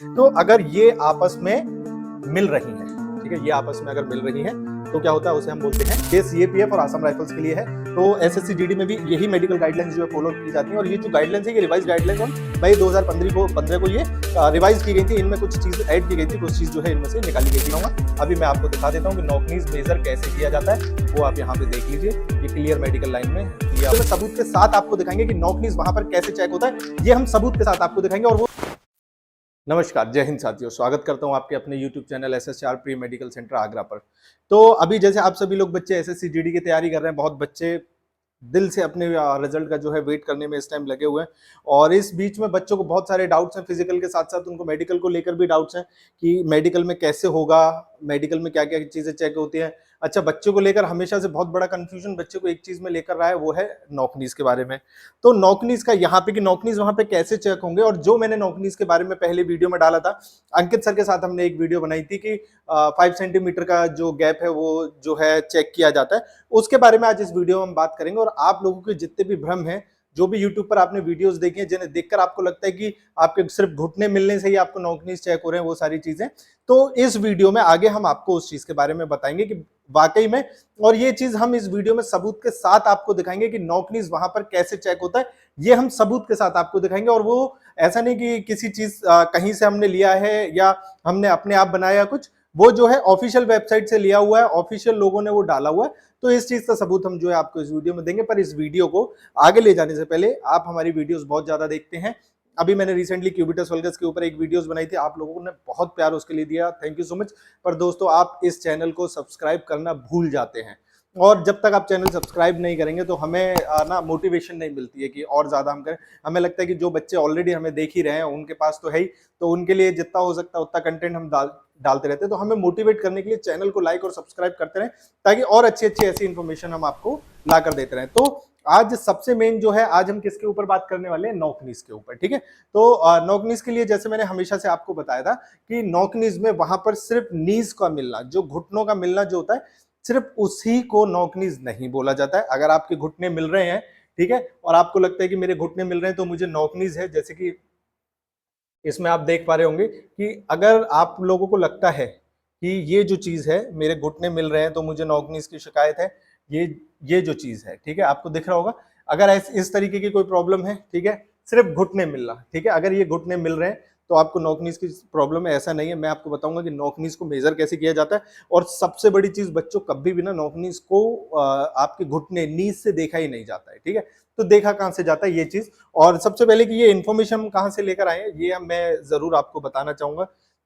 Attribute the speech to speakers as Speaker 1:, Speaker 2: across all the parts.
Speaker 1: तो अगर ये आपस में मिल रही हैं, ठीक है, ये आपस में अगर मिल रही हैं तो क्या होता है, उसे हम बोलते हैं। ये सीएपीएफ और आसाम राइफल्स के लिए है। तो एसएससी जीडी में भी यही मेडिकल गाइडलाइंस जो है फॉलो की जाती हैं। और ये जो गाइडलाइंस है ये रिवाइज गाइडलाइंस ऑन मई 2015 को ये रिवाइज की गई थी। इनमें कुछ चीज ऐड की गई थी, कुछ चीज जो है इनमें से निकाली गई थी। अभी मैं आपको दिखा देता हूँ कि नॉकनीज मेजर कैसे किया जाता है, वो आप यहाँ पे देख लीजिए। ये क्लियर मेडिकल लाइन में ये सबूत के साथ आपको दिखाएंगे कि नॉकनीज वहां पर कैसे चेक होता है, ये हम सबूत के साथ आपको दिखाएंगे। और वो नमस्कार, जय हिंद साथियों, स्वागत करता हूं आपके अपने YouTube channel SSR pre medical centre Agra पर। तो अभी जैसे आप सभी लोग बच्चे एसएससी जीडी की तैयारी कर रहे हैं, बहुत बच्चे दिल से अपने रिजल्ट का जो है वेट करने में इस टाइम लगे हुए हैं। और इस बीच में बच्चों को बहुत सारे डाउट्स हैं, फिजिकल के साथ साथ उनको मेडिकल को लेकर भी डाउट्स हैं कि मेडिकल में कैसे होगा, मेडिकल में क्या क्या चीजें चेक होती हैं। अच्छा, बच्चों को लेकर हमेशा से बहुत बड़ा कंफ्यूजन बच्चे को एक चीज में लेकर रहा है, वो है नॉकनीज के बारे में। तो नॉकनीज का यहाँ पे कि नॉकनीज वहां पे कैसे चेक होंगे, और जो मैंने नॉकनीज के बारे में पहले वीडियो में डाला था, अंकित सर के साथ हमने एक वीडियो बनाई थी कि 5 सेंटीमीटर का जो गैप है वो जो है चेक किया जाता है, उसके बारे में आज इस वीडियो में हम बात करेंगे। और आप लोगों के जितने भी भ्रम हैं, जो भी यूट्यूब पर आपने वीडियोस देखी हैं, जिन्हें देखकर आपको लगता है कि आपके सिर्फ घुटने मिलने से ही आपको नॉकनीज चेक हो रहे हैं, वो सारी चीजें, तो इस वीडियो में आगे हम आपको उस चीज के बारे में बताएंगे कि वाकई में, और ये चीज हम इस वीडियो में सबूत के साथ आपको दिखाएंगे कि नॉकनीज वहां पर कैसे चेक होता है, ये हम सबूत के साथ आपको दिखाएंगे। और वो ऐसा नहीं कि किसी चीज कहीं से हमने लिया है या हमने अपने आप बनाया कुछ, वो जो है ऑफिशियल वेबसाइट से लिया हुआ है, ऑफिशियल लोगों ने वो डाला हुआ है। तो इस चीज का सबूत हम जो है आपको इस वीडियो में देंगे। पर इस वीडियो को आगे ले जाने से पहले, आप हमारी वीडियोस बहुत ज्यादा देखते हैं। अभी मैंने रिसेंटली क्यूबिटस वल्गस के ऊपर एक वीडियोस बनाई थी, आप लोगों ने बहुत प्यार उसके लिए दिया, थैंक यू सो मच। पर दोस्तों, आप इस चैनल को सब्सक्राइब करना भूल जाते हैं, और जब तक आप चैनल सब्सक्राइब नहीं करेंगे तो हमें ना मोटिवेशन नहीं मिलती है कि और ज्यादा हम करें। हमें लगता है कि जो बच्चे ऑलरेडी हमें देख ही रहे हैं उनके पास तो है ही, तो उनके लिए जितना हो सकता है उतना कंटेंट हम डालते रहते हैं। तो हमें मोटिवेट करने के लिए चैनल को लाइक और सब्सक्राइब करते रहें, ताकि और अच्छी अच्छी ऐसी इन्फॉर्मेशन हम आपको ला कर देते रहें। तो आज सबसे मेन जो है, आज हम किसके ऊपर बात करने वाले हैं, नॉकनीज के ऊपर, ठीक है। तो नॉकनीज के लिए जैसे मैंने हमेशा से आपको बताया था कि नॉकनीज में वहां पर सिर्फ नीज का मिलना, जो घुटनों का मिलना जो होता है, सिर्फ उसी को नॉकनीज नहीं बोला जाता है। अगर आपके घुटने मिल रहे हैं, ठीक है, और आपको लगता है कि मेरे घुटने मिल रहे हैं तो मुझे नॉकनीज है, जैसे कि इसमें आप देख पा रहे होंगे कि अगर आप लोगों को लगता है कि ये जो चीज है, मेरे घुटने मिल रहे हैं तो मुझे नॉकनीज की शिकायत है, ये जो चीज है, ठीक है, आपको दिख रहा होगा। अगर इस तरीके की कोई प्रॉब्लम है, ठीक है, सिर्फ घुटने मिलना, ठीक है, अगर ये घुटने मिल रहे हैं तो आपको नॉकनीज की प्रॉब्लम है, ऐसा नहीं है। मैं आपको बताऊंगा कि नॉकनीज को मेजर कैसे किया जाता है। और सबसे बड़ी चीज, बच्चों, कभी भी ना नॉकनीज को आपके घुटने नीज से देखा ही नहीं जाता है, ठीक है। तो देखा कहां से जाता है ये चीज। और सबसे पहले कि ये इन्फॉर्मेशन हम कहां से लेकर आए हैं, ये मैं जरूर आपको बताना चाहूंगा,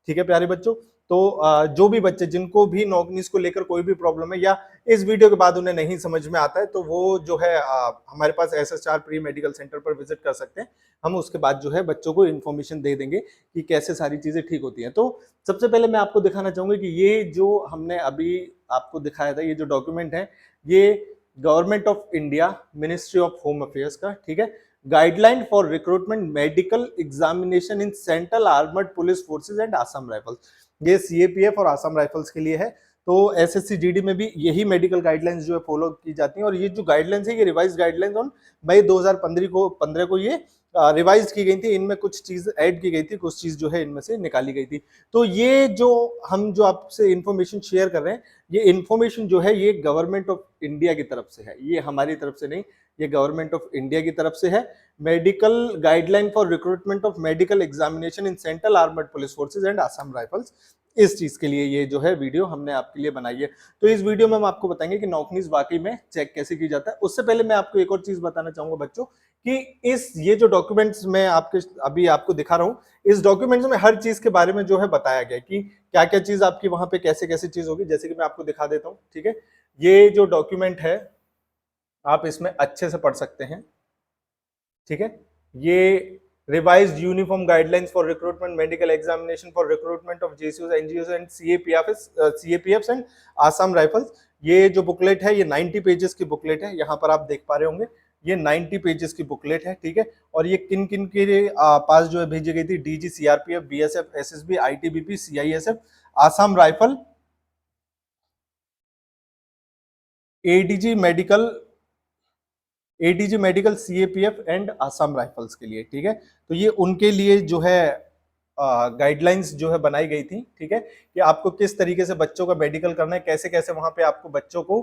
Speaker 1: ठीक है प्यारे बच्चों। तो जो भी बच्चे, जिनको भी नॉकनीज को लेकर कोई भी प्रॉब्लम है, या इस वीडियो के बाद उन्हें नहीं समझ में आता है, तो वो जो है हमारे पास एसएसआर प्री मेडिकल सेंटर पर विजिट कर सकते हैं। हम उसके बाद जो है बच्चों को इन्फॉर्मेशन दे देंगे कि कैसे सारी चीजें ठीक होती हैं। तो सबसे पहले मैं आपको दिखाना चाहूंगा कि ये जो हमने अभी आपको दिखाया था, ये जो डॉक्यूमेंट है, ये government of India, ministry of home affairs का, ठीक है, guideline for recruitment medical examination in central armoured police forces and Assam Rifles. ये सीएपीएफ और आसाम राइफल्स के लिए है। तो एसएससी जीडी में भी यही मेडिकल गाइडलाइंस जो है फॉलो की जाती हैं। और ये जो गाइडलाइंस है, ये रिवाइज गाइडलाइंस ऑन मई 2015 को ये रिवाइज की गई थी। इनमें कुछ चीज ऐड की गई थी, कुछ चीज जो है इनमें से निकाली गई थी। तो ये जो हम जो आपसे इंफॉर्मेशन शेयर कर रहे हैं, ये इंफॉर्मेशन जो है ये गवर्नमेंट ऑफ इंडिया की तरफ से है, ये हमारी तरफ से नहीं, ये गवर्नमेंट ऑफ इंडिया की तरफ से है। Medical guideline for recruitment of medical examination in central armoured police forces and Assam rifles, इस चीज के लिए ये जो है वीडियो हमने आपके लिए बनाई है। तो इस वीडियो में हम आपको बताएंगे कि नॉकनीज वाकई में चेक कैसे की जाता है। उससे पहले मैं आपको एक और चीज बताना चाहूंगा बच्चों, कि ये जो डॉक्यूमेंट्स मैं आपके अभी आपको दिखा रहा हूँ, इस डॉक्यूमेंट्स में हर चीज के बारे में जो है बताया गया कि क्या क्या चीज आपकी वहां पे कैसे कैसे चीज होगी। जैसे कि मैं आपको दिखा देता हूँ, ठीक है, ये जो डॉक्यूमेंट है आप इसमें अच्छे से पढ़ सकते हैं, ठीक है। ये revised uniform guidelines for recruitment medical examination for recruitment of जेसीओस, NGOs and CAPFs and Assam Rifles, ये जो बुकलेट है ये 90 पेजेस की बुकलेट है। यहाँ पर आप देख पा रहे होंगे ये 90 पेजेस की बुकलेट है, ठीक है। और ये किन किन के पास जो है भेजी गई थी, DG, CRPF, BSF, SSB, ITBP, CISF, Assam rifle, ADG medical, CAPF and Assam rifles के लिए, ठीक है। तो ये उनके लिए जो है गाइडलाइंस जो है बनाई गई थी, ठीक है, कि आपको किस तरीके से बच्चों का मेडिकल करना है, कैसे कैसे वहां पे आपको बच्चों को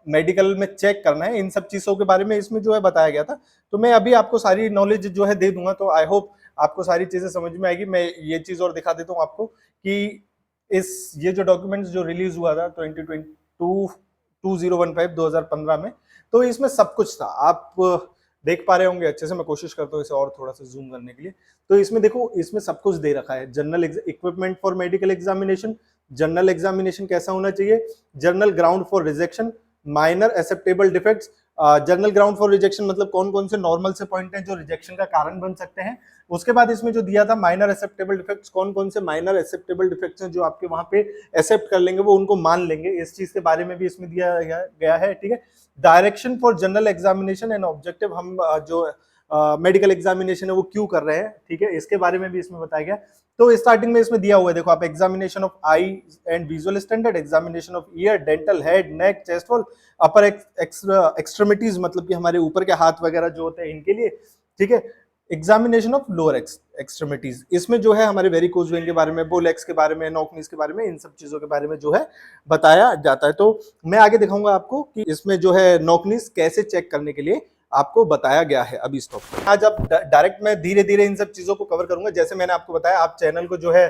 Speaker 1: मेडिकल में चेक करना है, इन सब चीजों के बारे में इसमें जो है बताया गया था। तो मैं अभी आपको सारी नॉलेज जो है दे दूंगा, तो आई होप आपको सारी चीजें समझ में आएगी। मैं ये चीज और दिखा देता हूँ आपको कि ये जो डॉक्यूमेंट्स जो रिलीज हुआ था 2015 में, तो इसमें सब कुछ था। आप देख पा रहे होंगे अच्छे से, मैं कोशिश करता हूँ इसे और थोड़ा सा जूम करने के लिए। तो इसमें देखो, इसमें सब कुछ दे रखा है। General equipment for medical examination, general examination कैसा होना चाहिए, general ground for rejection, minor acceptable defects. General ground for rejection मतलब कौन कौन से नॉर्मल से पॉइंट हैं जो रिजेक्शन का कारण बन सकते हैं। उसके बाद इसमें जो दिया था माइनर एक्सेप्टेबल डिफेक्ट्स, कौन कौन से माइनर एक्सेप्टेबल डिफेक्ट्स हैं जो आपके वहां पे एक्सेप्ट कर लेंगे, वो उनको मान लेंगे, इस चीज के बारे में भी इसमें दिया गया है, ठीक है। Direction for general examination and objective, हम जो मेडिकल एग्जामिनेशन है वो क्यों कर रहे हैं, ठीक है, इसके बारे में भी इसमें बताया गया। तो स्टार्टिंग में इसमें दिया हुआ है, देखो आप, examination of I and visual standard, examination of year, dental, head, neck, chest wall, upper extremities मतलब कि हमारे ऊपर के हाथ वगैरह जो होते हैं इनके लिए, ठीक है। एग्जामिनेशन ऑफ लोअर एक्सट्रीमिटीज, इसमें जो है हमारे वेरिकोज वेन के बारे में, बोलेक्स के बारे में, नॉक नीज के बारे में, इन सब चीजों के बारे में जो है बताया जाता है। तो मैं आगे दिखाऊंगा आपको कि इसमें जो है नॉक नीज कैसे चेक करने के लिए आपको बताया गया है अभी स्टॉप। आज अब डायरेक्ट मैं धीरे धीरे इन सब चीजों को कवर करूंगा। जैसे मैंने आपको बताया, आप चैनल को जो है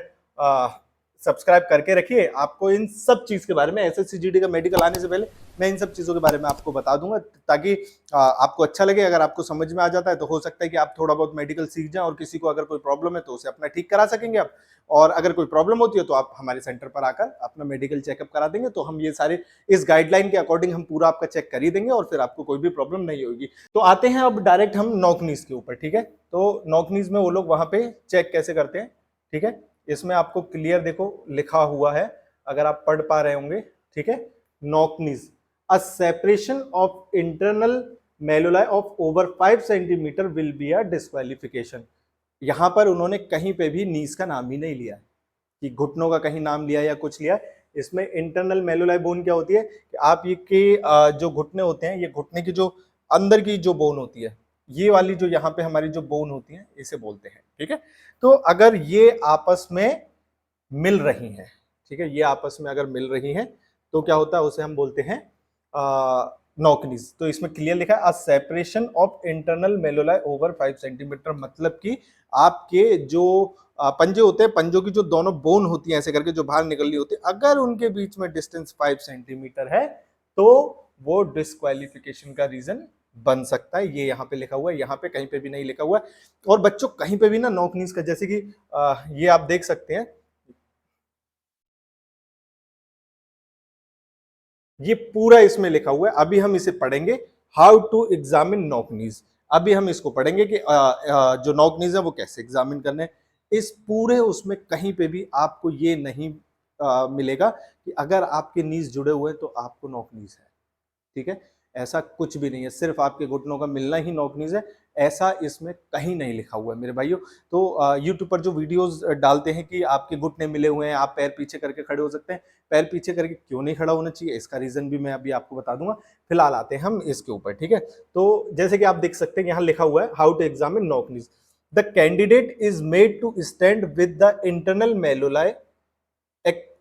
Speaker 1: सब्सक्राइब करके रखिए। आपको इन सब चीज के बारे में, एसएससी जीडी का मेडिकल आने से पहले मैं इन सब चीजों के बारे में आपको बता दूंगा, ताकि आपको अच्छा लगे। अगर आपको समझ में आ जाता है तो हो सकता है कि आप थोड़ा बहुत मेडिकल सीख जाएं, और किसी को अगर कोई प्रॉब्लम है तो उसे अपना ठीक करा सकेंगे आप। और अगर कोई प्रॉब्लम होती है तो आप हमारे सेंटर पर आकर अपना मेडिकल चेकअप करा देंगे, तो हम ये सारे इस गाइडलाइन के अकॉर्डिंग हम पूरा आपका चेक कर ही देंगे, और फिर आपको कोई भी प्रॉब्लम नहीं होगी। तो आते हैं अब डायरेक्ट हम नॉक नीज के ऊपर, ठीक है। तो नॉक नीज में वो लोग वहां पे चेक कैसे करते हैं, ठीक है। इसमें आपको क्लियर देखो लिखा हुआ है, अगर आप पढ़ पा रहे होंगे, ठीक है। Knock knees, a separation of internal malleoli of over 5 centimetre will be a disqualification. यहां पर उन्होंने कहीं पे भी नीज का नाम ही नहीं लिया कि घुटनों का कहीं नाम लिया या कुछ लिया। इसमें इंटरनल मेलुलाई बोन क्या होती है कि आप ये के जो घुटने होते हैं, ये घुटने की जो अंदर की जो बोन होती है, ये वाली जो यहाँ पे हमारी जो बोन होती है, इसे बोलते हैं, ठीक है। तो अगर ये आपस में मिल रही हैं, ठीक है, ये आपस में अगर मिल रही हैं तो क्या होता है, उसे हम बोलते हैं नॉक नीज। तो इसमें क्लियर लिखा है, a separation of internal malleoli over 5 centimetre, मतलब कि आपके जो पंजे होते हैं, पंजों की जो दोनों बोन होती हैं ऐसे करके जो बाहर निकलनी होती है, अगर उनके बीच में डिस्टेंस 5 सेंटीमीटर है तो वो डिस्क्वालिफिकेशन का रीजन बन सकता है। ये यहाँ पे लिखा हुआ है, यहाँ पे कहीं पे भी नहीं लिखा हुआ है। और बच्चों कहीं पे भी ना नॉक नीज का, जैसे कि ये आप देख सकते हैं, ये पूरा इसमें लिखा हुआ है। अभी हम इसे पढ़ेंगे, how to examine knock knees. अभी हम इसको पढ़ेंगे कि जो नॉक नीज है वो कैसे एग्जामिन करने। इस पूरे उसमें कहीं पे भी आपको ये नहीं मिलेगा कि अगर आपके नीज जुड़े हुए हैं तो आपको नॉक नीज है, ठीक है। ऐसा कुछ भी नहीं है, सिर्फ आपके घुटनों का मिलना ही नॉक नीज है, ऐसा इसमें कहीं नहीं लिखा हुआ है मेरे भाइयों। तो यूट्यूब पर जो वीडियोस डालते हैं कि आपके घुटने मिले हुए हैं, आप पैर पीछे करके खड़े हो सकते हैं, पैर पीछे करके क्यों नहीं खड़ा होना चाहिए, इसका रीजन भी मैं अभी आपको बता दूंगा। फिलहाल आते हैं हम इसके ऊपर, ठीक है। तो जैसे कि आप देख सकते हैं, यहाँ लिखा हुआ है, how to examine knock knees. The candidate is made to stand with the internal malleoli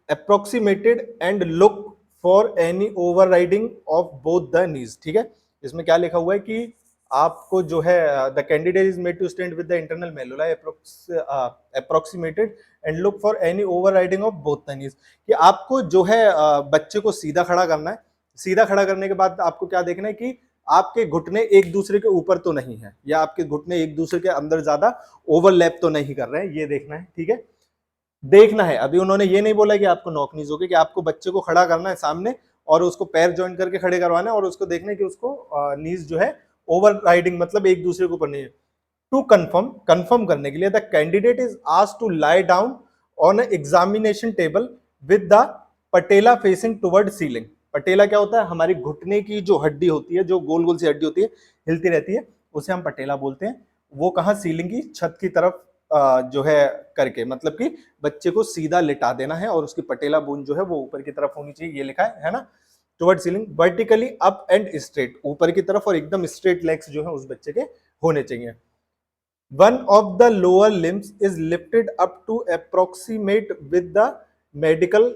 Speaker 1: approximated and look for any overriding of both the knees, ठीक है। इसमें क्या लिखा हुआ है कि आपको जो है, the candidate is made to stand with the internal malleoli approximated and look for any overriding of both the knees, कि आपको जो है बच्चे को सीधा खड़ा करना है। सीधा खड़ा करने के बाद आपको क्या देखना है कि आपके घुटने एक दूसरे के ऊपर तो नहीं है, या आपके घुटने एक दूसरे के अंदर ज्यादा ओवरलैप तो नहीं कर रहे हैं, ये देखना है, ठीक है। देखना है, अभी उन्होंने ये नहीं बोला कि आपको नॉक नीज होगी, कि आपको बच्चे को खड़ा करना है सामने और उसको पैर ज्वाइन करके खड़े करवाना है, और उसको देखना है कि उसको नीज जो है ओवर राइडिंग मतलब एक दूसरे के ऊपर नहीं है। टू कंफर्म करने के लिए the candidate is asked to lie down on examination table with the patella facing toward ceiling. Patella क्या होता है, हमारी घुटने की जो हड्डी होती है, जो गोल गोल सी हड्डी होती है, हिलती रहती है, उसे हम पटेला बोलते हैं। वो कहाँ, सीलिंग की छत की तरफ जो है करके, मतलब कि बच्चे को सीधा लिटा देना है और उसकी पटेला बोन जो है वो ऊपर की तरफ होनी चाहिए, ये लिखा है ना। Toward ceiling, vertically up and straight, ऊपर की तरफ और एकदम स्ट्रेट लेग्स जो है उस बच्चे के होने चाहिए। One of the lower limbs is lifted up to approximate with the medical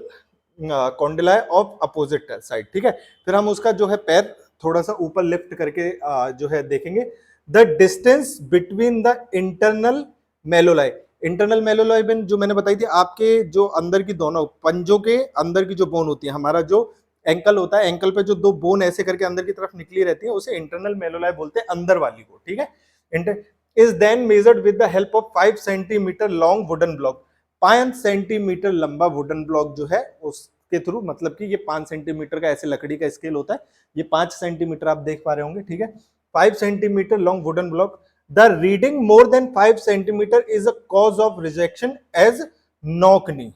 Speaker 1: condyli of opposite side. ठीक है, फिर हम उसका जो है पैर थोड़ा सा ऊपर लिफ्ट करके जो है देखेंगे। The distance between the internal malleoli, internal malleoli बेन जो मैंने बताई थी, आपके जो अंदर की दोनों पंजों के अंदर की जो बोन होती है, हमारा जो एंकल होता है, एंकल पे जो दो बोन ऐसे करके अंदर की तरफ निकली रहती है, उसे इंटरनल मेलोलाई बोलते हैं, अंदर वाली को। ठीक है, is then measured with the help of 5 centimetre long wooden block. 5 centimetre लंबा वुडन ब्लॉक जो है उसके थ्रू, मतलब कि ये 5 सेंटीमीटर का ऐसे लकड़ी का स्केल होता है, ये 5 सेंटीमीटर आप देख पा रहे होंगे। ठीक है, 5 centimetre long wooden block, the reading more than 5 centimetre is a cause of rejection as knock knee.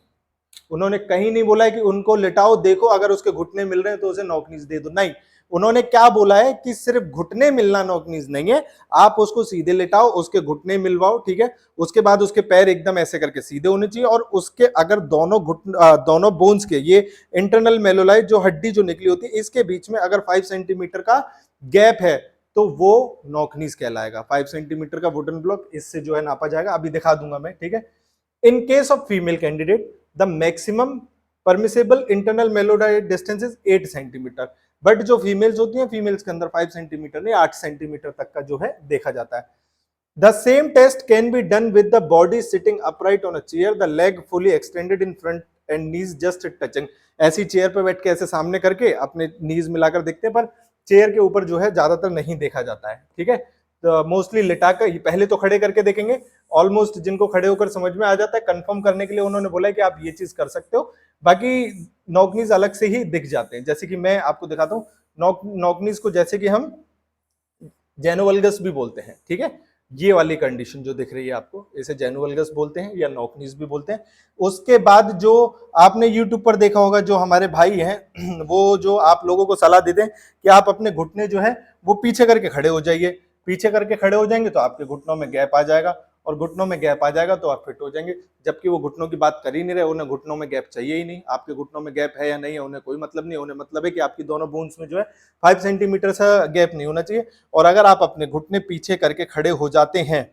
Speaker 1: उन्होंने कहीं नहीं बोला है कि उनको लिटाओ, देखो अगर उसके घुटने मिल रहे हैं तो उसे नॉकनीज दे दो, नहीं। उन्होंने क्या बोला है कि सिर्फ घुटने मिलना नॉकनीज नहीं है, आप उसको सीधे लिटाओ, उसके घुटने मिलवाओ। ठीक है, उसके बाद उसके पैर एकदम ऐसे करके सीधे होने चाहिए, और उसके अगर दोनों बोन्स के, ये इंटरनल मेलोलाई जो हड्डी जो निकली होती है, इसके बीच में अगर 5 सेंटीमीटर का गैप है तो वो नॉकनीज कहलाएगा। 5 सेंटीमीटर का वुडन ब्लॉक इससे जो है नापा जाएगा, अभी दिखा दूंगा मैं। ठीक है, in case of female candidate the maximum permissible internal melodyte distance is 8 centimetre, but जो फीमेल्स होती हैं, फीमेल्स के अंदर 5 सेंटीमीटर नहीं 8 सेंटीमीटर तक का जो है देखा जाता है। The same test can be done with the body sitting upright on a chair, the leg fully extended in front and knees just touching। ऐसी चेयर पर बैठ के ऐसे सामने करके अपने नीज मिलाकर देखते हैं, पर चेयर के ऊपर जो है ज्यादातर नहीं देखा जाता है। ठीक है, तो मोस्टली लिटाकर, पहले तो खड़े करके देखेंगे, ऑलमोस्ट जिनको खड़े होकर समझ में आ जाता है, कंफर्म करने के लिए उन्होंने बोला है कि आप ये चीज कर सकते हो, बाकी नॉकनीज अलग से ही दिख जाते हैं। जैसे कि मैं आपको दिखाता हूँ नॉकनीज को, जैसे कि हम जेनोवल्गस भी बोलते हैं। ठीक है, ये वाली कंडीशन जो दिख रही है आपको, इसे जेनोवल्गस बोलते हैं या नॉकनीज भी बोलते हैं। उसके बाद जो आपने यूट्यूब पर देखा होगा, जो हमारे भाई हैं वो जो आप लोगों को सलाह देते हैं कि आप अपने घुटने जो है वो पीछे करके खड़े हो जाइए, पीछे करके खड़े हो जाएंगे तो आपके घुटनों में गैप आ जाएगा, और घुटनों में गैप आ जाएगा तो आप फिट हो जाएंगे। जबकि वो घुटनों की बात कर ही नहीं रहे, उन्हें घुटनों में गैप चाहिए ही नहीं। आपके घुटनों में गैप है या नहीं है उन्हें कोई मतलब नहीं, उन्हें मतलब है कि आपकी दोनों बोन्स में जो है 5 सेंटीमीटर सा गैप नहीं होना चाहिए। और अगर आप अपने घुटने पीछे करके खड़े हो जाते हैं,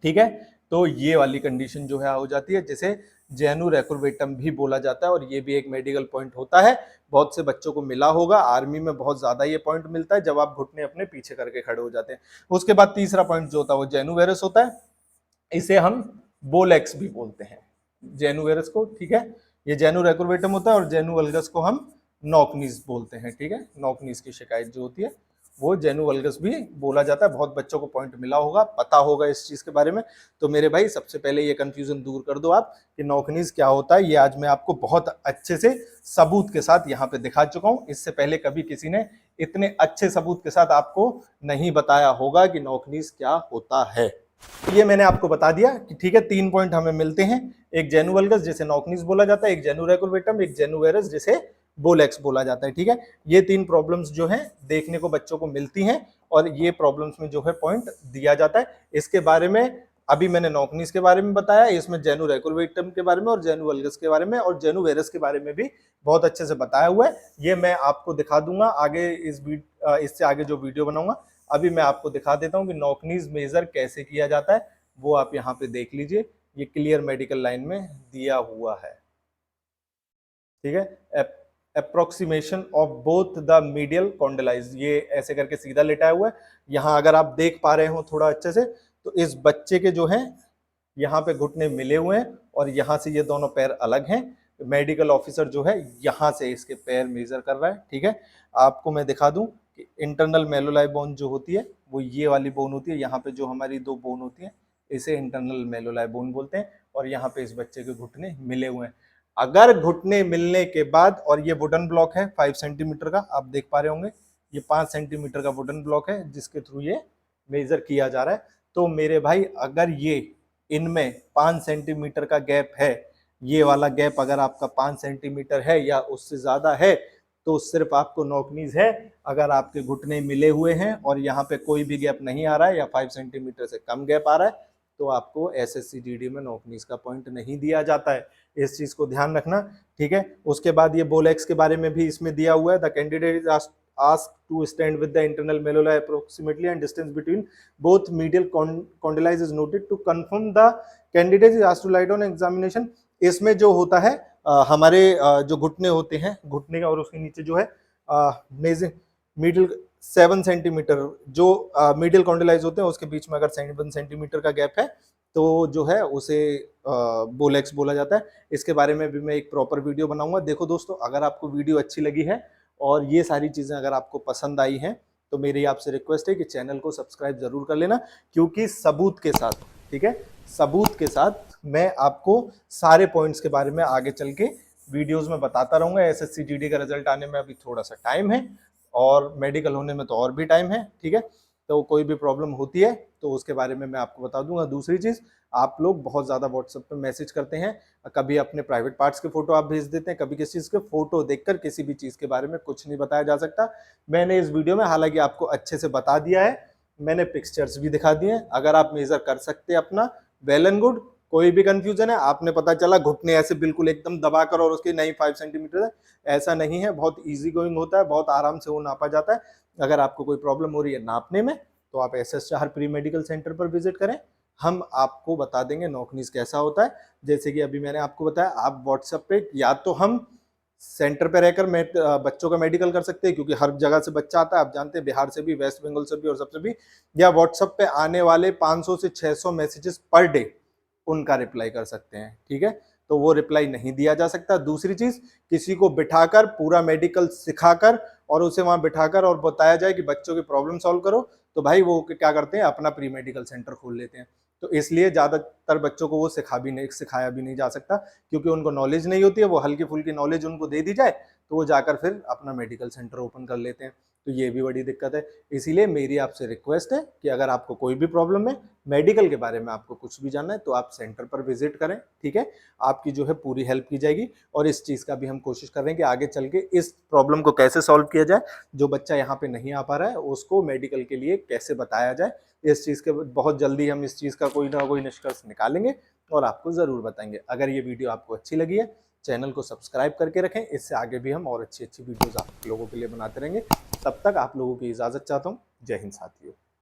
Speaker 1: ठीक है, तो ये वाली कंडीशन जो है हो जाती है, जिसे जेनु रेकुर्वेटम भी बोला जाता है, और ये भी एक मेडिकल पॉइंट होता है। बहुत से बच्चों को मिला होगा, आर्मी में बहुत ज्यादा ये पॉइंट मिलता है जब आप घुटने अपने पीछे करके खड़े हो जाते हैं। उसके बाद तीसरा पॉइंट जो होता है वो जेनुवेरस होता है, इसे हम बोलेक्स भी बोलते हैं, जेनुवेरस को। ठीक है, ये जेनु रेकुर्वेटम होता है, और जेनु वल्गस को हम नॉकनीज बोलते हैं। ठीक है, नॉकनीज की शिकायत जो होती है वो जेनु वल्गस भी बोला जाता है। बहुत बच्चों को पॉइंट मिला होगा, पता होगा इस चीज के बारे में। तो मेरे भाई सबसे पहले ये कंफ्यूजन दूर कर दो आप कि नॉकनीज क्या होता है। ये आज मैं आपको बहुत अच्छे से सबूत के साथ यहाँ पे दिखा चुका हूँ। इससे पहले कभी किसी ने इतने अच्छे सबूत के साथ आपको नहीं बताया होगा कि नॉकनीज क्या होता है। ये मैंने आपको बता दिया कि ठीक है, 3 पॉइंट हमें मिलते हैं, एक जेनु वल्गस जिसे नॉकनीज बोला जाता है, एक जेनु रेकुर्वेटम, एक जेनुवेरस जिसे बोलेक्स बोला जाता है। ठीक है, ये 3 प्रॉब्लम्स जो हैं देखने को बच्चों को मिलती हैं, और ये प्रॉब्लम्स में जो है पॉइंट दिया जाता है। इसके बारे में अभी मैंने नॉकनीज के बारे में बताया, इसमें जेनु रेकुर्वेटम के बारे में और जेनु वल्गस के बारे में और जेनुवेरस के बारे में भी बहुत अच्छे से बताया हुआ है। ये मैं आपको दिखा दूंगा आगे इससे आगे जो वीडियो बनाऊंगा। अभी मैं आपको दिखा देता हूं कि नॉकनीज मेजर कैसे किया जाता है, वो आप यहाँ पे देख लीजिए, ये क्लियर मेडिकल लाइन में दिया हुआ है। ठीक है, approximation of both the medial condyles, ये ऐसे करके सीधा लेटाया हुआ है। यहाँ अगर आप देख पा रहे हो थोड़ा अच्छे से, तो इस बच्चे के जो है यहाँ पे घुटने मिले हुए हैं, और यहाँ से ये दोनों पैर अलग हैं। मेडिकल ऑफिसर जो है यहाँ से इसके पैर मेजर कर रहा है। ठीक है, आपको मैं दिखा दूं कि इंटरनल मेलोलाई बोन जो होती है वो ये वाली बोन होती है। यहाँ पे जो हमारी 2 बोन होती है इसे इंटरनल मेलोलाई बोन बोलते हैं, और यहाँ पे इस बच्चे के घुटने मिले हुए हैं। अगर घुटने मिलने के बाद, और ये वुडन ब्लॉक है 5 सेंटीमीटर का, आप देख पा रहे होंगे ये 5 सेंटीमीटर का वुडन ब्लॉक है जिसके थ्रू ये मेजर किया जा रहा है। तो मेरे भाई अगर ये इनमें 5 सेंटीमीटर का गैप है, ये वाला गैप अगर आपका 5 सेंटीमीटर है या उससे ज्यादा है, तो सिर्फ आपको नॉकनीज है। अगर आपके घुटने मिले हुए हैं और यहाँ पे कोई भी गैप नहीं आ रहा है या 5 सेंटीमीटर से कम गैप आ रहा है, तो आपको SSCGD में नॉकनीज का पॉइंट नहीं दिया जाता है। इस चीज को ध्यान रखना। ठीक है, उसके बाद ये बोलेक्स के बारे में भी इसमें दिया हुआ है, the candidate is asked to stand with the internal malleoli approximately and distance between both medial condyles is noted to confirm the candidate is asked to lie down examination। इसमें जो होता है हमारे जो घुटने होते हैं, घुटने और उसके नीचे जो है मिडिल 7 सेंटीमीटर जो मीडियल कॉन्डिलाइज होते हैं उसके बीच में अगर 7 सेंटीमीटर का गैप है तो जो है उसे बोलेक्स बोला जाता है। इसके बारे में भी मैं एक प्रॉपर वीडियो बनाऊंगा। देखो दोस्तों, अगर आपको वीडियो अच्छी लगी है और ये सारी चीजें अगर आपको पसंद आई हैं तो मेरी आपसे रिक्वेस्ट है कि चैनल को सब्सक्राइब जरूर कर लेना, क्योंकि सबूत के साथ, ठीक है, सबूत के साथ मैं आपको सारे पॉइंट्स के बारे में आगे चल के वीडियोस में बताता रहूंगा। एसएससी जीडी का रिजल्ट आने में अभी थोड़ा सा टाइम है और मेडिकल होने में तो और भी टाइम है, ठीक है। तो कोई भी प्रॉब्लम होती है तो उसके बारे में मैं आपको बता दूंगा। दूसरी चीज, आप लोग बहुत ज्यादा व्हाट्सएप पे मैसेज करते हैं, कभी अपने प्राइवेट पार्ट्स के फोटो आप भेज देते हैं, कभी किसी चीज के फोटो देखकर किसी भी चीज के बारे में कुछ नहीं बताया जा सकता। मैंने इस वीडियो में हालांकि आपको अच्छे से बता दिया है, मैंने पिक्चर्स भी दिखा दिए हैं। अगर आप मेजर कर सकते हैं अपना, वेल एंड गुड। कोई भी कंफ्यूजन है, आपने पता चला घुटने ऐसे बिल्कुल एकदम दबाकर और उसके नहीं 5 सेंटीमीटर है, ऐसा नहीं है, बहुत इजी गोइंग होता है, बहुत आराम से वो नापा जाता है। अगर आपको कोई प्रॉब्लम हो रही है नापने में तो आप SS Chahar pre medical centre पर विजिट करें, हम आपको बता देंगे नॉकनीज कैसा होता है। जैसे कि अभी मैंने आपको बताया, आप व्हाट्सएप पे या तो हम सेंटर पे रहकर बच्चों का मेडिकल कर सकते हैं, क्योंकि हर जगह से बच्चा आता है, आप जानते हैं, बिहार से भी, वेस्ट बंगाल से भी और सबसे भी, या व्हाट्सएप पे आने वाले 500 से 600 मैसेजेस पर डे उनका रिप्लाई कर सकते हैं, ठीक है। तो वो रिप्लाई नहीं दिया जा सकता। दूसरी चीज, किसी को बिठाकर पूरा मेडिकल सिखाकर और उसे वहां बिठाकर और बताया जाए कि बच्चों की प्रॉब्लम सॉल्व करो, तो भाई वो क्या करते हैं, अपना प्री मेडिकल सेंटर खोल लेते हैं। तो इसलिए ज्यादातर बच्चों को वो सिखाया भी नहीं जा सकता, क्योंकि उनको नॉलेज नहीं होती है। वो हल्की फुल्की नॉलेज उनको दे दी जाए तो वो जाकर फिर अपना मेडिकल सेंटर ओपन कर लेते हैं। तो ये भी बड़ी दिक्कत है। इसीलिए मेरी आपसे रिक्वेस्ट है कि अगर आपको कोई भी प्रॉब्लम है, मेडिकल के बारे में आपको कुछ भी जानना है, तो आप सेंटर पर विजिट करें, ठीक है। आपकी जो है पूरी हेल्प की जाएगी। और इस चीज़ का भी हम कोशिश कर रहे हैं कि आगे चल के इस प्रॉब्लम को कैसे सॉल्व किया जाए, जो बच्चा यहाँ पे नहीं आ पा रहा है उसको मेडिकल के लिए कैसे बताया जाए। इस चीज़ के बहुत जल्दी हम इस चीज़ का कोई ना कोई निष्कर्ष निकालेंगे और आपको ज़रूर बताएंगे। अगर ये वीडियो आपको अच्छी लगी है, चैनल को सब्सक्राइब करके रखें, इससे आगे भी हम और अच्छी अच्छी वीडियोज़ आप लोगों के लिए बनाते रहेंगे। तब तक आप लोगों की इजाज़त चाहता हूँ। जय हिंद साथियों।